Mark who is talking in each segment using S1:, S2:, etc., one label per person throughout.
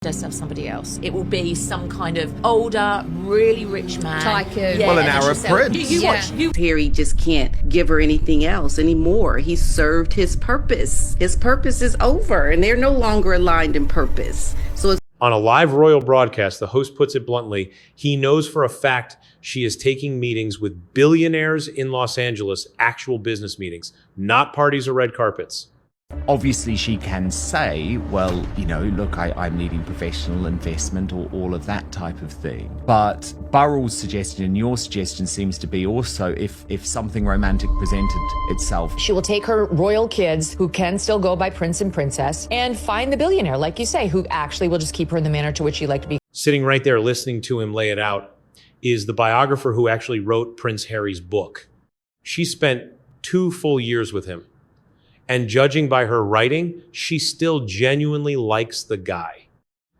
S1: does have somebody else. It will be some kind of older, really rich man.
S2: Tycoon.
S3: Well, an Arab prince.
S1: You watch.
S4: Harry just can't give her anything else anymore. He served his purpose. His purpose is over, and they're no longer aligned in purpose. So it's
S5: On a live royal broadcast, the host puts it bluntly, he knows for a fact she is taking meetings with billionaires in Los Angeles, actual business meetings, not parties or red carpets.
S3: Obviously, she can say, well, you know, look, I'm needing professional investment or all of that type of thing. But Burrell's suggestion and your suggestion seems to be also if something romantic presented itself.
S2: She will take her royal kids, who can still go by prince and princess, and find the billionaire, like you say, who actually will just keep her in the manner to which she'd like to be.
S5: Sitting right there listening to him lay it out is the biographer who actually wrote Prince Harry's book. She spent 2 full years with him. And judging by her writing, she still genuinely likes the guy.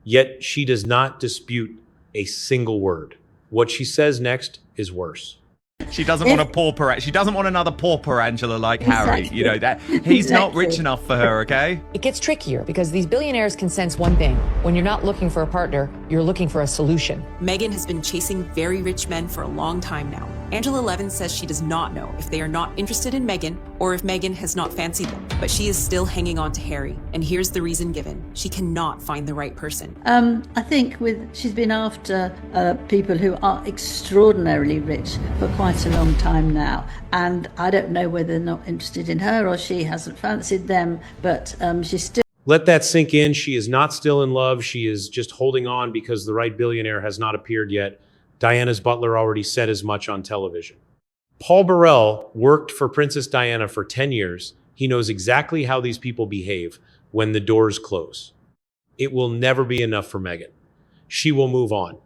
S5: Yet she does not dispute a single word. What she says next is worse.
S3: She doesn't want a pauper. She doesn't want another pauper Angela like Harry. You know that he's not rich enough for her. Okay.
S2: It gets trickier because these billionaires can sense one thing. When you're not looking for a partner, you're looking for a solution.
S6: Meghan has been chasing very rich men for a long time now. Angela Levin says she does not know if they are not interested in Meghan or if Meghan has not fancied them, but she is still hanging on to Harry. And here's the reason given. She cannot find the right person.
S7: I think she's been after people who are extraordinarily rich for quite a long time now. And I don't know whether they're not interested in her or she hasn't fancied them, but she's still...
S5: Let that sink in. She is not still in love. She is just holding on because the right billionaire has not appeared yet. Diana's butler already said as much on television. Paul Burrell worked for Princess Diana for 10 years. He knows exactly how these people behave when the doors close. It will never be enough for Meghan. She will move on.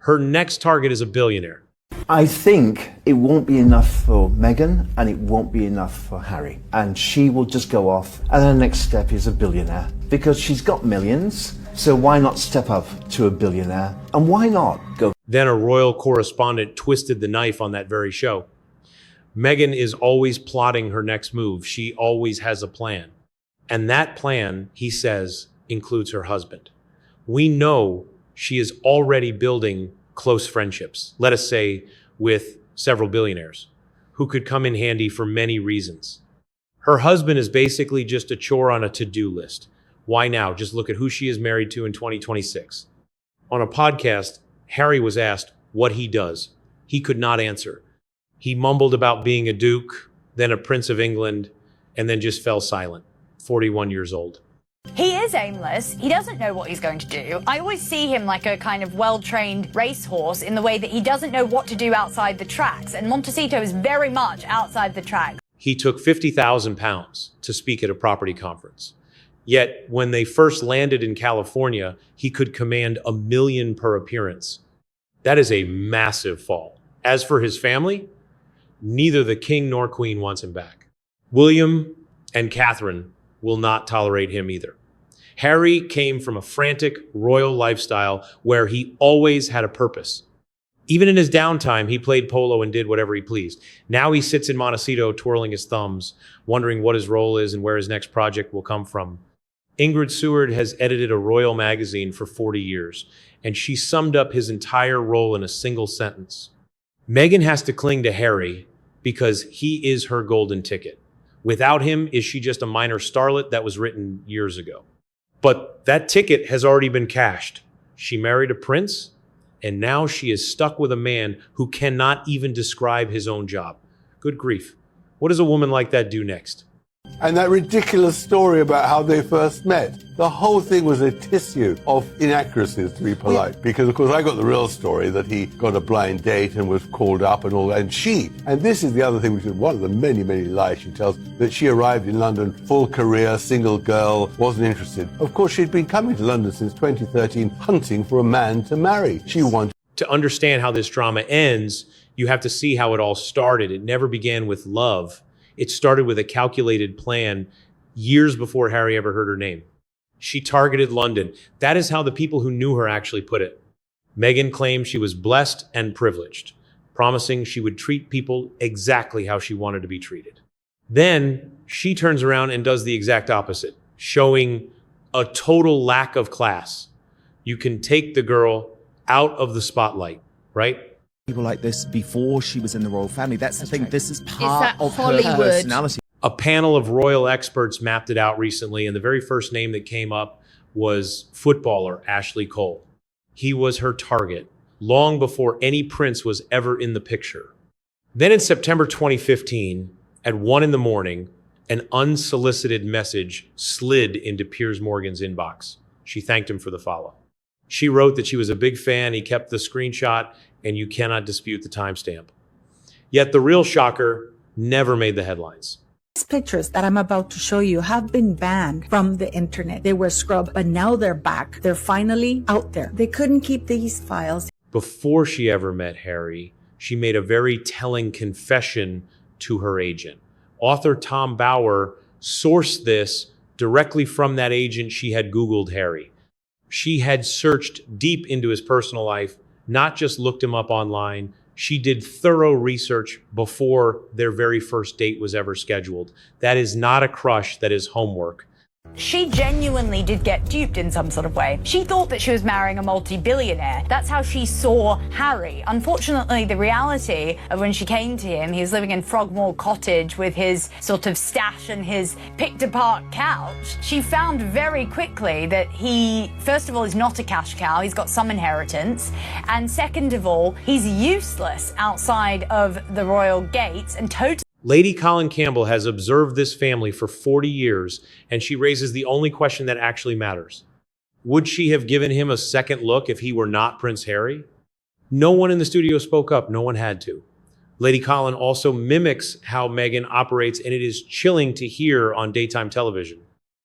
S5: Her next target is a billionaire.
S8: I think it won't be enough for Meghan and it won't be enough for Harry. And she will just go off and her next step is a billionaire because she's got millions. So why not step up to a billionaire? And why not go?
S5: Then a royal correspondent twisted the knife on that very show. Meghan is always plotting her next move. She always has a plan. And that plan, he says, includes her husband. We know she is already building close friendships, let us say with several billionaires, who could come in handy for many reasons. Her husband is basically just a chore on a to-do list. Why now? Just look at who she is married to in 2026. On a podcast, Harry was asked what he does. He could not answer. He mumbled about being a duke, then a prince of England, and then just fell silent, 41 years old.
S9: He is aimless. He doesn't know what he's going to do. I always see him like a kind of well-trained racehorse in the way that he doesn't know what to do outside the tracks. And Montecito is very much outside the track.
S5: He took 50,000 pounds to speak at a property conference. Yet when they first landed in California, he could command $1 million per appearance. That is a massive fall. As for his family, neither the king nor queen wants him back. William and Catherine will not tolerate him either. Harry came from a frantic royal lifestyle where he always had a purpose. Even in his downtime, he played polo and did whatever he pleased. Now he sits in Montecito twirling his thumbs, wondering what his role is and where his next project will come from. Ingrid Seward has edited a royal magazine for 40 years, and she summed up his entire role in a single sentence. Meghan has to cling to Harry because he is her golden ticket. Without him, is she just a minor starlet? That was written years ago. But that ticket has already been cashed. She married a prince, and now she is stuck with a man who cannot even describe his own job. Good grief. What does a woman like that do next?
S10: And that ridiculous story about how they first met. The whole thing was a tissue of inaccuracies, to be polite. Because, of course, I got the real story that he got a blind date and was called up and all that. And this is the other thing, which is one of the many, many lies she tells, that she arrived in London, full career, single girl, wasn't interested. Of course, she'd been coming to London since 2013, hunting for a man to marry. She wanted...
S5: To understand how this drama ends, you have to see how it all started. It never began with love. It started with a calculated plan years before Harry ever heard her name. She targeted London. That is how the people who knew her actually put it. Meghan claimed she was blessed and privileged, promising she would treat people exactly how she wanted to be treated. Then she turns around and does the exact opposite, showing a total lack of class. You can take the girl out of the spotlight, right?
S3: People like this before she was in the royal family. That's the thing.
S1: right.
S3: This is
S1: that
S3: part of her
S1: Hollywood?
S3: personality.
S5: A panel of royal experts mapped it out recently, and the very first name that came up was footballer Ashley Cole. He was her target long before any prince was ever in the picture. Then in September 2015, at 1 a.m, an unsolicited message slid into Piers Morgan's inbox. She thanked him for the follow. She wrote that she was a big fan. He kept the screenshot, and you cannot dispute the timestamp. Yet the real shocker never made the headlines.
S11: These pictures that I'm about to show you have been banned from the internet. They were scrubbed, but now they're back. They're finally out there. They couldn't keep these files.
S5: Before she ever met Harry, she made a very telling confession to her agent. Author Tom Bauer sourced this directly from that agent. She had Googled Harry. She had searched deep into his personal life, not just looked him up online. She did thorough research before their very first date was ever scheduled. That is not a crush, that is homework.
S9: She genuinely did get duped in some sort of way. She thought that she was marrying a multi-billionaire. That's how she saw Harry. Unfortunately, the reality of when she came to him, he was living in Frogmore Cottage with his sort of stash and his picked-apart couch. She found very quickly that he, first of all, is not a cash cow. He's got some inheritance. And second of all, he's useless outside of the royal gates and totally...
S5: Lady Colin Campbell has observed this family for 40 years, and she raises the only question that actually matters. Would she have given him a second look if he were not Prince Harry? No one in the studio spoke up. No one had to. Lady Colin also mimics how Meghan operates, and it is chilling to hear on daytime television.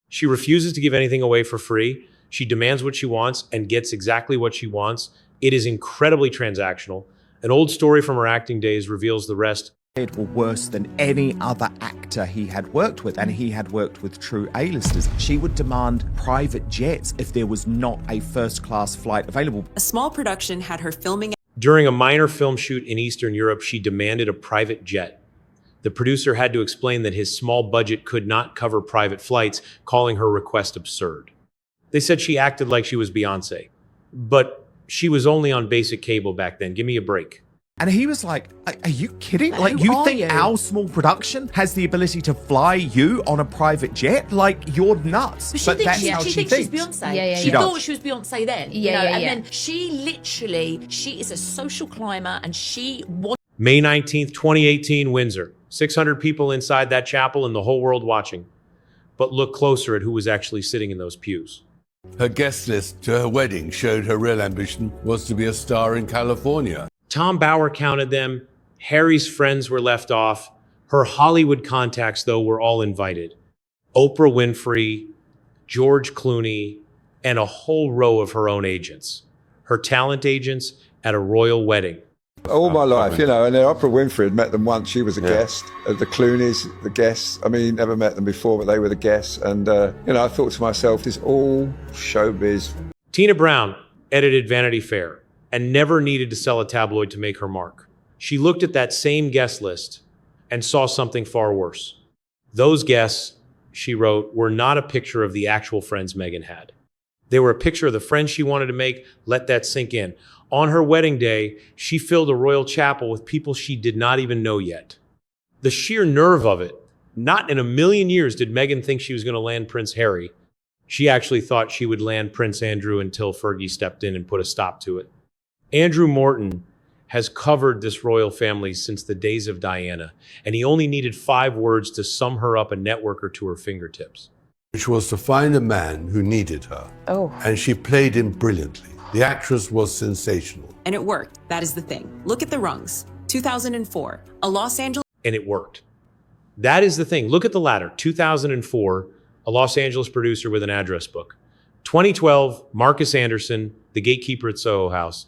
S5: She refuses to give anything away for free. She demands what she wants and gets exactly what she wants. It is incredibly transactional. An old story from her acting days reveals the rest.
S3: Were worse than any other actor he had worked with, and he had worked with true A-listers. She would demand private jets if there was not a first-class flight available.
S6: A small production had her filming.
S5: During a minor film shoot in Eastern Europe, she demanded a private jet. The producer had to explain that his small budget could not cover private flights, calling her request absurd. They said she acted like she was Beyonce, but she was only on basic cable back then. Give me a break.
S3: And he was like, are you kidding?
S1: But
S3: Like,
S1: who
S3: you
S1: are
S3: think
S1: you?
S3: our small production has the ability to fly you on a private jet? Like, you're nuts.
S1: But she
S3: But
S1: thinks,
S3: that's how
S1: she
S3: she
S1: thinks
S3: thinks.
S1: she's Beyonce.
S9: Yeah, yeah,
S1: she
S3: yeah.
S1: thought
S3: does.
S1: she was Beyonce then.
S9: Yeah, yeah,
S1: and
S9: yeah.
S1: then she is a social climber, and she wants...
S5: May 19th, 2018, Windsor. 600 people inside that chapel and the whole world watching. But look closer at who was actually sitting in those pews.
S10: Her guest list to her wedding showed her real ambition was to be a star in California.
S5: Tom Bauer counted them. Harry's friends were left off. Her Hollywood contacts, though, were all invited. Oprah Winfrey, George Clooney, and a whole row of her own agents. Her talent agents at a royal wedding.
S12: All my life, you know, and then Oprah Winfrey had met them once. She was a guest. The Clooneys, the guests. I mean, never met them before, but they were the guests. And, you know, I thought to myself, this all showbiz.
S5: Tina Brown edited Vanity Fair and never needed to sell a tabloid to make her mark. She looked at that same guest list and saw something far worse. Those guests, she wrote, were not a picture of the actual friends Meghan had. They were a picture of the friends she wanted to make. Let that sink in. On her wedding day, she filled a royal chapel with people she did not even know yet. The sheer nerve of it. Not in a million years did Meghan think she was going to land Prince Harry. She actually thought she would land Prince Andrew until Fergie stepped in and put a stop to it. Andrew Morton has covered this royal family since the days of Diana, and he only needed 5 words to sum her up a networker to her fingertips.
S10: Which was to find a man who needed her.
S11: Oh.
S10: And she played him brilliantly. The actress was sensational.
S6: And it worked. That is the thing. Look at the rungs. 2004, a Los Angeles.
S5: And it worked. That is the thing. Look at the ladder. 2004, a Los Angeles producer with an address book. 2012, Marcus Anderson, the gatekeeper at Soho House.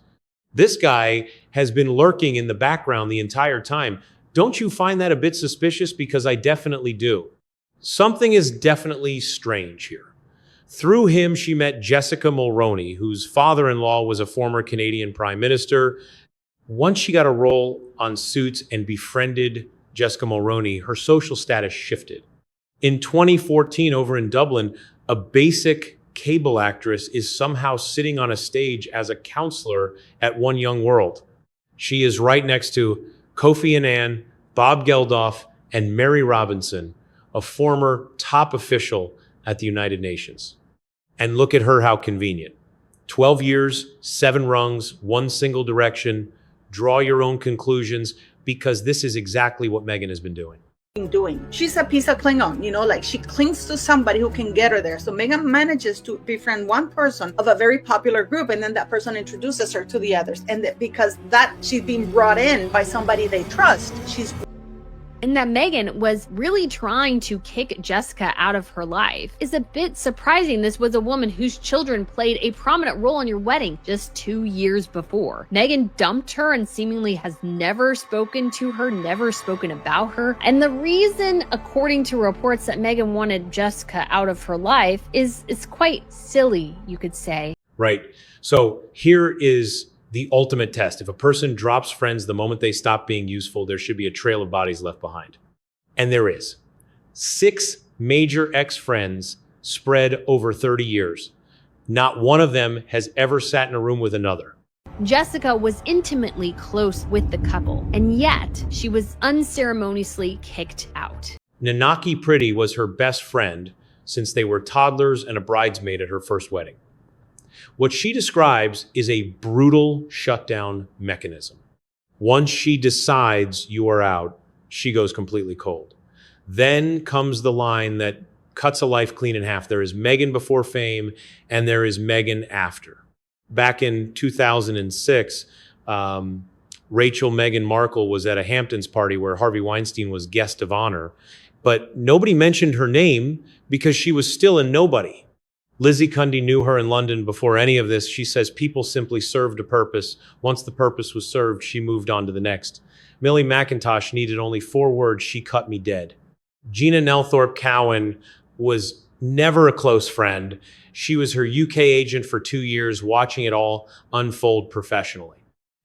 S5: This guy has been lurking in the background the entire time. Don't you find that a bit suspicious? Because I definitely do. Something is definitely strange here. Through him, she met Jessica Mulroney, whose father-in-law was a former Canadian prime minister. Once she got a role on Suits and befriended Jessica Mulroney, her social status shifted. In 2014, over in Dublin, a basic cable actress is somehow sitting on a stage as a counselor at One Young World. She is right next to Kofi Annan, Bob Geldof, and Mary Robinson, a former top official at the United Nations. And look at her, how convenient. 12 years, 7 rungs, 1 single direction. Draw your own conclusions, because this is exactly what Meghan has been doing.
S11: She's a piece of Klingon, like she clings to somebody who can get her there. So Meghan manages to befriend one person of a very popular group, and then that person introduces her to the others. And because she's being brought in by somebody they trust,
S13: and that Meghan was really trying to kick Jessica out of her life is a bit surprising. This was a woman whose children played a prominent role in your wedding just 2 years before. Meghan dumped her and seemingly has never spoken to her, never spoken about her. And the reason, according to reports, that Meghan wanted Jessica out of her life is quite silly, you could say.
S5: Right. So here is the ultimate test. If a person drops friends the moment they stop being useful, there should be a trail of bodies left behind. And there is. 6 major ex-friends spread over 30 years. Not one of them has ever sat in a room with another.
S13: Jessica was intimately close with the couple, and yet she was unceremoniously kicked out.
S5: Nanaki Pretty was her best friend since they were toddlers and a bridesmaid at her first wedding. What she describes is a brutal shutdown mechanism. Once she decides you are out, she goes completely cold. Then comes the line that cuts a life clean in half. There is Meghan before fame, and there is Meghan after. Back in 2006, Rachel Meghan Markle was at a Hamptons party where Harvey Weinstein was guest of honor, but nobody mentioned her name because she was still a nobody. Lizzie Cundy knew her in London before any of this. She says people simply served a purpose. Once the purpose was served, she moved on to the next. Millie McIntosh needed only 4 words: she cut me dead. Gina Nelthorpe Cowan was never a close friend. She was her UK agent for 2 years, watching it all unfold professionally.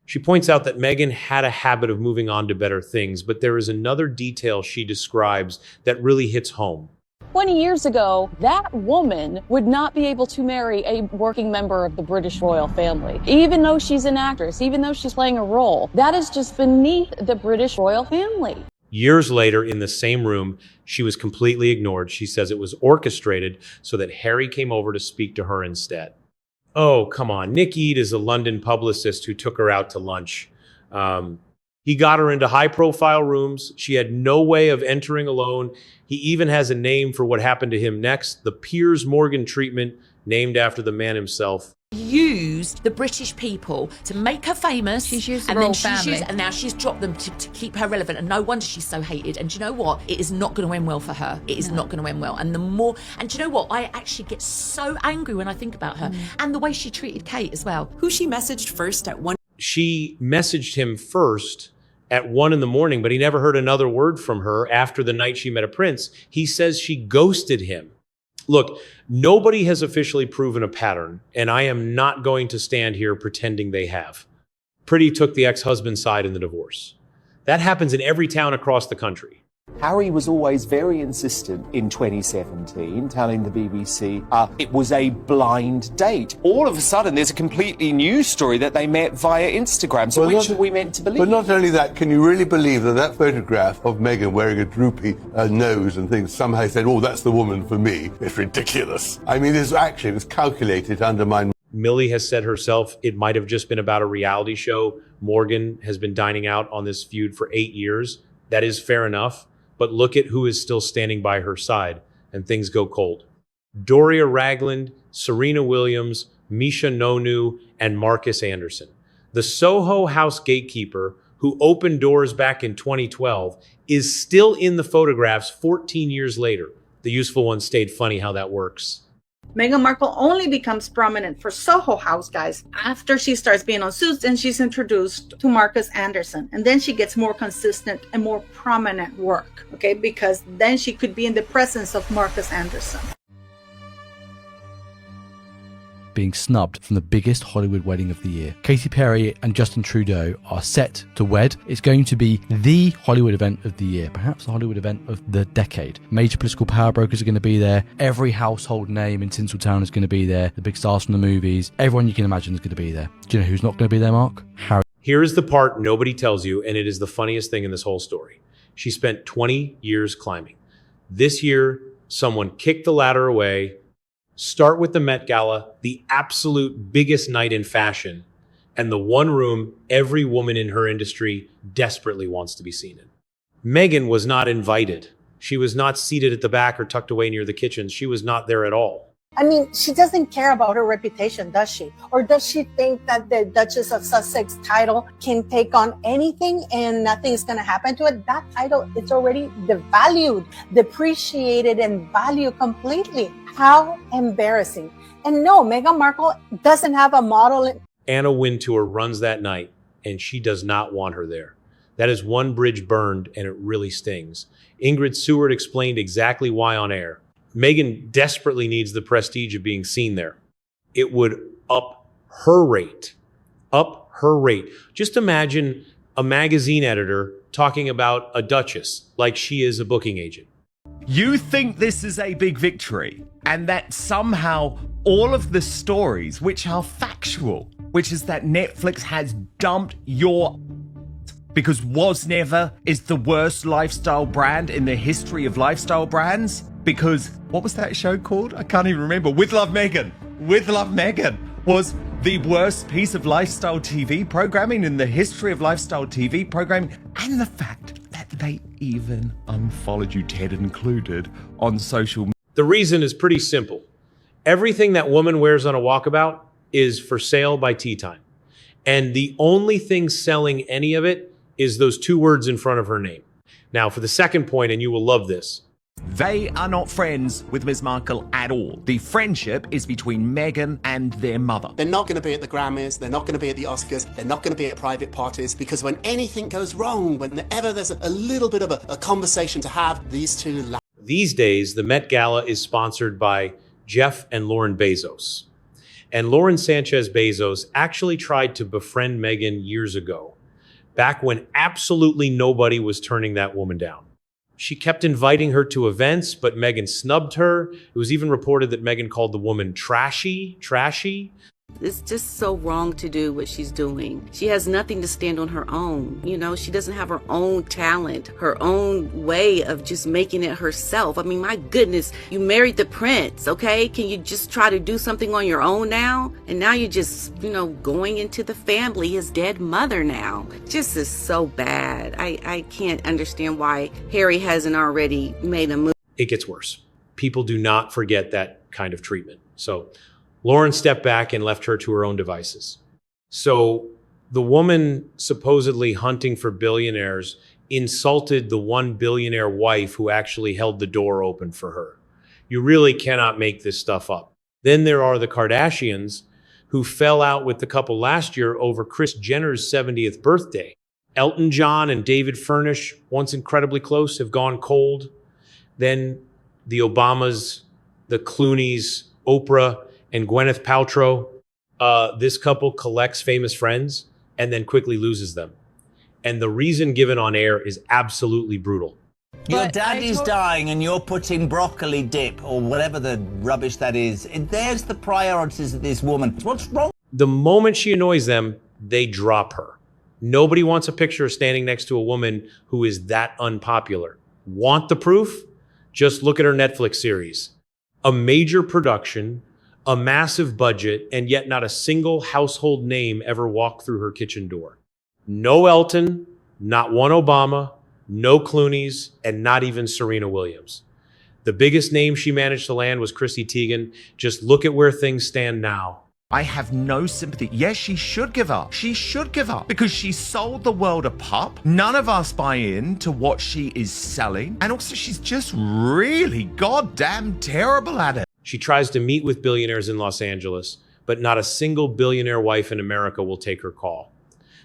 S5: She points out that Meghan had a habit of moving on to better things, but there is another detail she describes that really hits home.
S14: 20 years ago, that woman would not be able to marry a working member of the British royal family. Even though she's an actress, even though she's playing a role, that is just beneath the British royal family.
S5: Years later, in the same room, she was completely ignored. She says it was orchestrated so that Harry came over to speak to her instead. Oh, come on. Nick Eade is a London publicist who took her out to lunch. He got her into high-profile rooms. She had no way of entering alone. He even has a name for what happened to him next, the Piers Morgan treatment, named after the man himself.
S1: Used the British people to make her famous.
S13: She's used the
S1: and
S13: royal
S1: then
S13: family.
S1: and now she's dropped them to keep her relevant. And no wonder she's so hated. And do you know what? It is not going to end well for her. It is not going to end well. And and do you know what? I actually get so angry when I think about her and the way she treated Kate as well.
S6: Who she messaged first at 1.
S5: She messaged him first at 1 a.m, but he never heard another word from her after the night she met a prince. He says she ghosted him. Look, nobody has officially proven a pattern, and I am not going to stand here pretending they have. Pretty took the ex-husband's side in the divorce. That happens in every town across the country.
S15: Harry was always very insistent in 2017, telling the BBC it was a blind date. All of a sudden, there's a completely new story that they met via Instagram. So which are we meant to believe?
S10: But not only that, can you really believe that photograph of Meghan wearing a droopy nose and things somehow said, oh, that's the woman for me? It's ridiculous. I mean, it's calculated to undermine.
S5: Millie has said herself it might have just been about a reality show. Morgan has been dining out on this feud for 8 years. That is fair enough. But look at who is still standing by her side, and things go cold. Doria Ragland, Serena Williams, Misha Nonu, and Marcus Anderson. The Soho House gatekeeper, who opened doors back in 2012, is still in the photographs 14 years later. The useful one stayed funny how that works.
S11: Meghan Markle only becomes prominent for Soho House, guys, after she starts being on Suits and she's introduced to Marcus Anderson. And then she gets more consistent and more prominent work, okay? Because then she could be in the presence of Marcus Anderson.
S16: being snubbed from the biggest Hollywood wedding of the year. Katy Perry and Justin Trudeau are set to wed. It's going to be the Hollywood event of the year, perhaps the Hollywood event of the decade. Major political power brokers are going to be there. Every household name in Tinseltown is going to be there. The big stars from the movies. Everyone you can imagine is going to be there. Do you know who's not going to be there, Mark? Harry.
S5: Here is the part nobody tells you, and it is the funniest thing in this whole story. She spent 20 years climbing. This year, someone kicked the ladder away. Start with the Met Gala, the absolute biggest night in fashion, and the one room every woman in her industry desperately wants to be seen in. Meghan was not invited. She was not seated at the back or tucked away near the kitchen. She was not there at all.
S11: I mean, she doesn't care about her reputation, does she? Or does she think that the Duchess of Sussex title can take on anything and nothing's going to happen to it? That title, it's already devalued, depreciated, and valued completely. How embarrassing. And no, Meghan Markle doesn't have a model.
S5: Anna Wintour runs that night, and she does not want her there. That is one bridge burned, and it really stings. Ingrid Seward explained exactly why on air. Meghan desperately needs the prestige of being seen there. It would up her rate. Up her rate. Just imagine a magazine editor talking about a duchess like she is a booking agent.
S3: You think this is a big victory, and that somehow all of the stories which are factual, which is that Netflix has dumped your because Was Never is the worst lifestyle brand in the history of lifestyle brands. Because what was that show called? I can't even remember. With Love Meghan. With Love Meghan was the worst piece of lifestyle TV programming in the history of lifestyle TV programming. And the fact that they even unfollowed you, Ted included, on social media.
S5: The reason is pretty simple. Everything that woman wears on a walkabout is for sale by tea time. And the only thing selling any of it is those two words in front of her name. Now, for the second point, and you will love this.
S3: They are not friends with Ms. Markle at all. The friendship is between Meghan and their mother.
S17: They're not going to be at the Grammys, they're not going to be at the Oscars, they're not going to be at private parties, because when anything goes wrong, whenever there's a little bit of a conversation to have, these two laugh.
S5: These days, the Met Gala is sponsored by Jeff and Lauren Bezos. And Lauren Sanchez Bezos actually tried to befriend Meghan years ago, back when absolutely nobody was turning that woman down. She kept inviting her to events, but Meghan snubbed her. It was even reported that Meghan called the woman trashy.
S4: It's just so wrong to do what she's doing. She has nothing to stand on her own. You know, she doesn't have her own talent, her own way of just making it herself. I mean, my goodness, you married the prince, okay? Can you just try to do something on your own now? And now you're just, going into the family, his dead mother now. Just is so bad. I can't understand why Harry hasn't already made a move.
S5: It gets worse. People do not forget that kind of treatment. So Lauren stepped back and left her to her own devices. So the woman supposedly hunting for billionaires insulted the one billionaire wife who actually held the door open for her. You really cannot make this stuff up. Then there are the Kardashians who fell out with the couple last year over Kris Jenner's 70th birthday. Elton John and David Furnish, once incredibly close, have gone cold. Then the Obamas, the Clooneys, Oprah, and Gwyneth Paltrow, this couple collects famous friends and then quickly loses them. And the reason given on air is absolutely brutal.
S18: Your daddy's dying and you're putting broccoli dip or whatever the rubbish that is. There's the priorities of this woman. What's wrong?
S5: The moment she annoys them, they drop her. Nobody wants a picture of standing next to a woman who is that unpopular. Want the proof? Just look at her Netflix series. A major production, a massive budget, and yet not a single household name ever walked through her kitchen door. No Elton, not one Obama, no Clooneys, and not even Serena Williams. The biggest name she managed to land was Chrissy Teigen. Just look at where things stand now.
S3: I have no sympathy. Yes, she should give up. She should give up because she sold the world a pup. None of us buy in to what she is selling. And also she's just really goddamn terrible at it.
S5: She tries to meet with billionaires in Los Angeles, but not a single billionaire wife in America will take her call.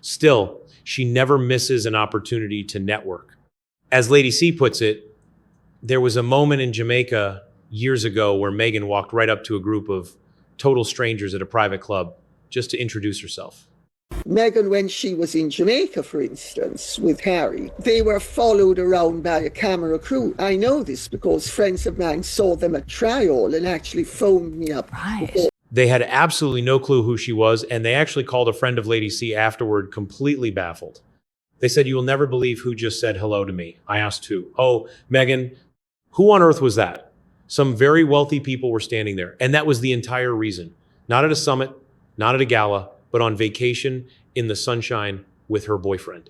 S5: Still, she never misses an opportunity to network. As LadyC puts it, there was a moment in Jamaica years ago where Meghan walked right up to a group of total strangers at a private club just to introduce herself.
S19: Meghan, when she was in Jamaica, for instance, with Harry, they were followed around by a camera crew. I know this because friends of mine saw them at trial and actually phoned me up.
S9: Right.
S5: They had absolutely no clue who she was, and they actually called a friend of LadyC afterward, completely baffled. They said, "You will never believe who just said hello to me." I asked who. "Oh, Meghan." Who on earth was that? Some very wealthy people were standing there, and that was the entire reason. Not at a summit, not at a gala, but on vacation in the sunshine with her boyfriend.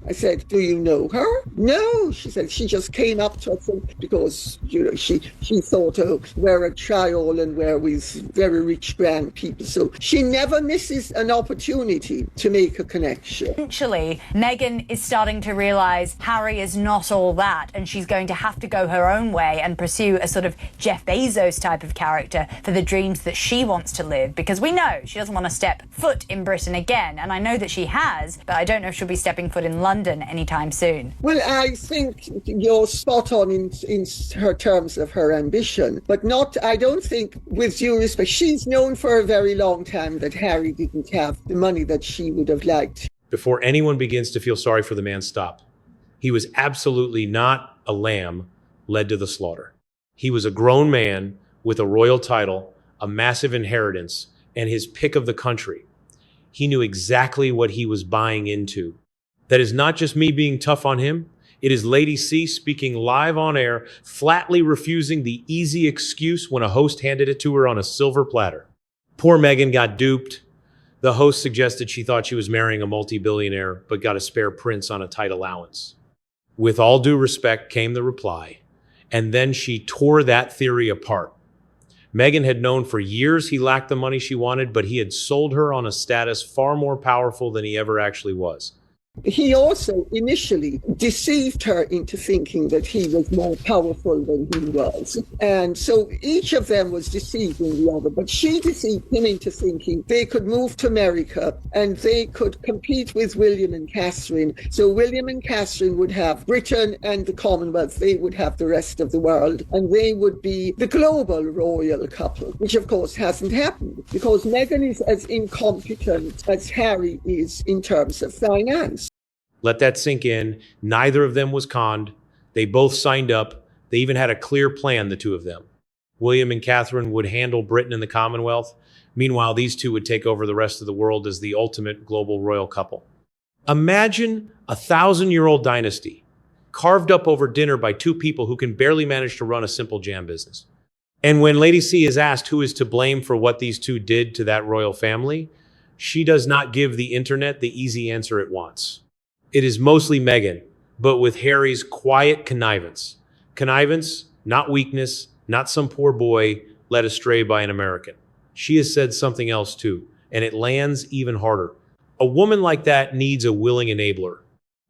S19: I said, "Do you know her?" "No," she said. "She just came up to us because, she thought, oh, we're a trial and we're with very rich grand people." So she never misses an opportunity to make a connection.
S9: Eventually, Meghan is starting to realise Harry is not all that, and she's going to have to go her own way and pursue a sort of Jeff Bezos type of character for the dreams that she wants to live, because we know she doesn't want to step foot in Britain again, and I know that she has, but I don't know if she'll be stepping foot in London anytime soon.
S19: Well, I think you're spot on in her terms of her ambition, but I don't think, with due respect, she's known for a very long time that Harry didn't have the money that she would have liked.
S5: Before anyone begins to feel sorry for the man, stop. He was absolutely not a lamb led to the slaughter. He was a grown man with a royal title, a massive inheritance, and his pick of the country. He knew exactly what he was buying into. That is not just me being tough on him. It is LadyC speaking live on air, flatly refusing the easy excuse when a host handed it to her on a silver platter. Poor Meghan got duped. The host suggested she thought she was marrying a multi-billionaire, but got a spare prince on a tight allowance. With all due respect came the reply, and then she tore that theory apart. Meghan had known for years he lacked the money she wanted, but he had sold her on a status far more powerful than he ever actually was.
S19: He also initially deceived her into thinking that he was more powerful than he was. And so each of them was deceiving the other, but she deceived him into thinking they could move to America and they could compete with William and Catherine. So William and Catherine would have Britain and the Commonwealth, they would have the rest of the world, and they would be the global royal couple, which of course hasn't happened because Meghan is as incompetent as Harry is in terms of finance.
S5: Let that sink in. Neither of them was conned. They both signed up. They even had a clear plan, the two of them. William and Catherine would handle Britain and the Commonwealth. Meanwhile, these two would take over the rest of the world as the ultimate global royal couple. Imagine a 1,000-year-old dynasty carved up over dinner by two people who can barely manage to run a simple jam business. And when LadyC is asked who is to blame for what these two did to that royal family, she does not give the internet the easy answer it wants. It is mostly Meghan, but with Harry's quiet connivance. Connivance, not weakness, not some poor boy led astray by an American. She has said something else too, and it lands even harder. A woman like that needs a willing enabler.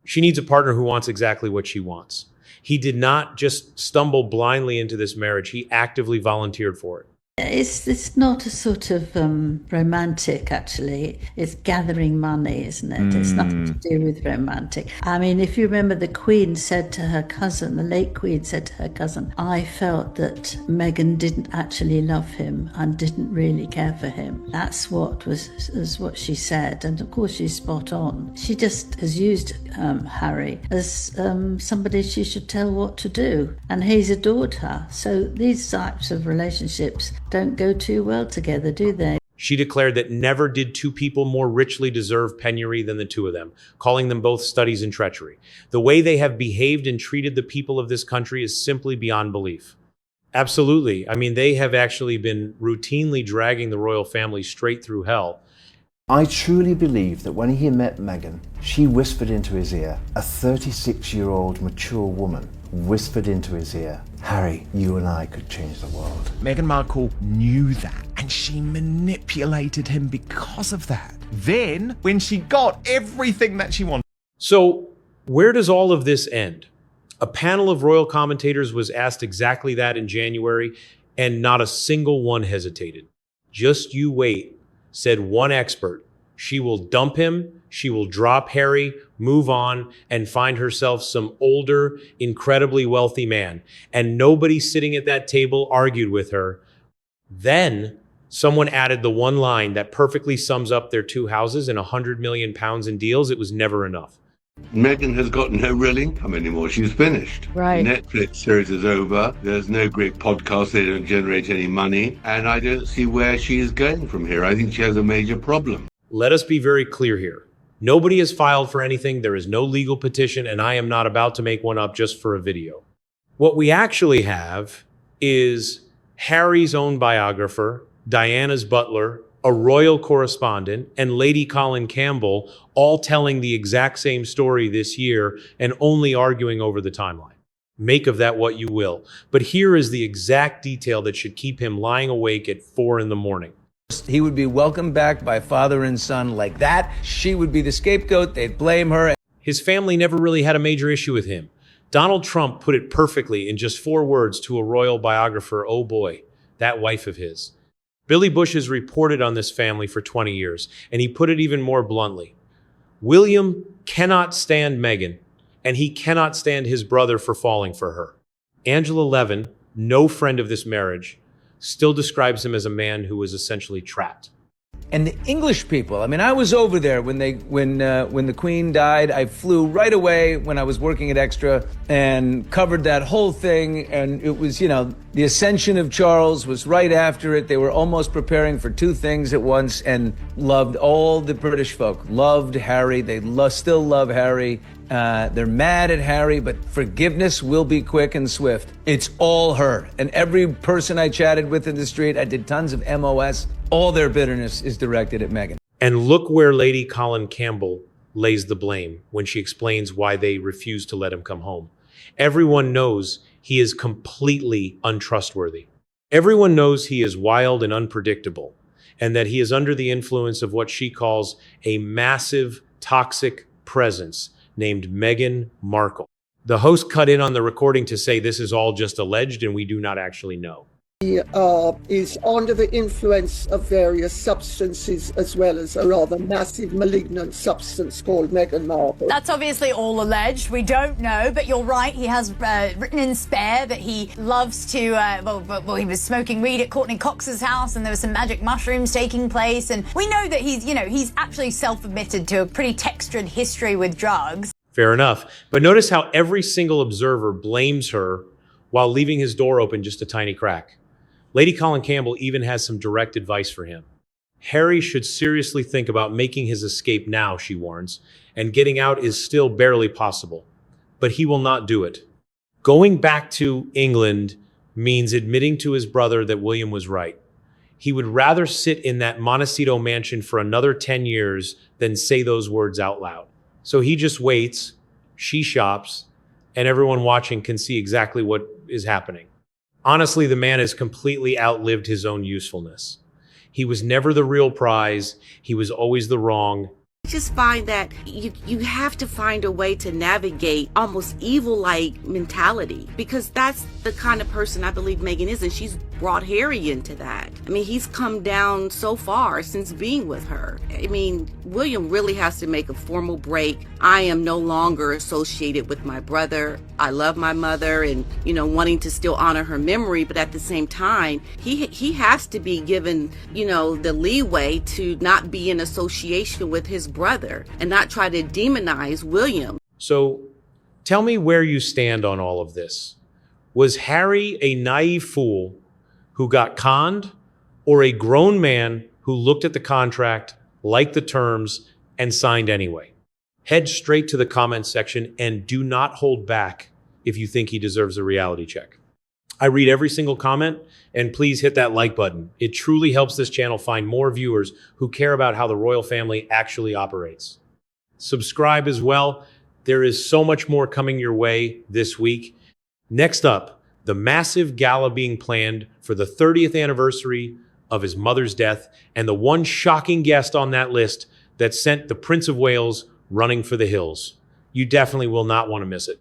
S5: She needs a partner who wants exactly what she wants. He did not just stumble blindly into this marriage. He actively volunteered for it.
S7: It's not a sort of romantic, actually. It's gathering money, isn't it? It's nothing to do with romantic. I mean, if you remember, the Queen said to her cousin, the late Queen said to her cousin, "I felt that Meghan didn't actually love him and didn't really care for him." That's what what she said, and of course she's spot on. She just has used Harry as somebody she should tell what to do, and he's adored her. So these types of relationships don't go too well together, do they?
S5: She declared that never did two people more richly deserve penury than the two of them, calling them both studies in treachery. The way they have behaved and treated the people of this country is simply beyond belief. Absolutely. I mean, they have actually been routinely dragging the royal family straight through hell.
S8: I truly believe that when he met Meghan, she whispered into his ear, a 36-year-old mature woman whispered into his ear, "Harry, you and I could change the world."
S3: Meghan Markle knew that, and she manipulated him because of that. Then, when she got everything that she wanted.
S5: So, where does all of this end? A panel of royal commentators was asked exactly that in January, and not a single one hesitated. "Just you wait," said one expert. She will dump him, she will drop Harry, move on, and find herself some older, incredibly wealthy man. And nobody sitting at that table argued with her. Then Someone added the one line that perfectly sums up their two houses and £100 million in deals. It was never enough.
S10: Meghan has got no real income anymore. She's finished.
S9: Right.
S10: The Netflix series is over. There's no great podcast. They don't generate any money. And I don't see where she is going from here. I think she has a major problem.
S5: Let us be very clear here. Nobody has filed for anything. There is no legal petition, and I am not about to make one up just for a video. What we actually have is Harry's own biographer, Diana's butler, a royal correspondent, and Lady Colin Campbell all telling the exact same story this year and only arguing over the timeline. Make of that what you will. But here is the exact detail that should keep him lying awake at 4 a.m.
S20: He would be welcomed back by father and son like that. She would be the scapegoat. They'd blame her.
S5: His family never really had a major issue with him. Donald Trump put it perfectly in just 4 words to a royal biographer, oh boy, that wife of his. Billy Bush has reported on this family for 20 years, and he put it even more bluntly. William cannot stand Meghan, and he cannot stand his brother for falling for her. Angela Levin, no friend of this marriage, still describes him as a man who was essentially trapped.
S20: And the English people, I mean, I was over there when the Queen died. I flew right away when I was working at Extra and covered that whole thing. And it was, the ascension of Charles was right after it. They were almost preparing for 2 things at once and loved all the British folk. Loved Harry. They still love Harry. They're mad at Harry, but forgiveness will be quick and swift. It's all her. And every person I chatted with in the street, I did tons of MOS. All their bitterness is directed at Meghan.
S5: And look where Lady Colin Campbell lays the blame when she explains why they refused to let him come home. Everyone knows he is completely untrustworthy. Everyone knows he is wild and unpredictable, and that he is under the influence of what she calls a massive, toxic presence named Meghan Markle. The host cut in on the recording to say this is all just alleged and we do not actually know.
S19: He is under the influence of various substances as well as a rather massive malignant substance called Meghan Markle.
S9: That's obviously all alleged. We don't know, but you're right. He has written in Spare that he loves to, he was smoking weed at Courtney Cox's house and there were some magic mushrooms taking place. And we know that he's actually self-admitted to a pretty textured history with drugs.
S5: Fair enough. But notice how every single observer blames her while leaving his door open just a tiny crack. Lady Colin Campbell even has some direct advice for him. Harry should seriously think about making his escape now, she warns, and getting out is still barely possible. But he will not do it. Going back to England means admitting to his brother that William was right. He would rather sit in that Montecito mansion for another 10 years than say those words out loud. So he just waits, she shops, and everyone watching can see exactly what is happening. Honestly, the man has completely outlived his own usefulness. He was never the real prize. He was always the wrong.
S4: I just find that you have to find a way to navigate almost evil-like mentality, because that's the kind of person I believe Meghan is, and she's brought Harry into that. I mean, he's come down so far since being with her. I mean, William really has to make a formal break. I am no longer associated with my brother. I love my mother and, wanting to still honor her memory, but at the same time, he has to be given, the leeway to not be in association with his brother and not try to demonize William.
S5: So tell me where you stand on all of this. Was Harry a naive fool who got conned, or a grown man who looked at the contract, liked the terms, and signed anyway? Head straight to the comments section and do not hold back if you think he deserves a reality check. I read every single comment, and please hit that like button. It truly helps this channel find more viewers who care about how the royal family actually operates. Subscribe as well. There is so much more coming your way this week. Next up, the massive gala being planned for the 30th anniversary of his mother's death, and the one shocking guest on that list that sent the Prince of Wales running for the hills. You definitely will not want to miss it.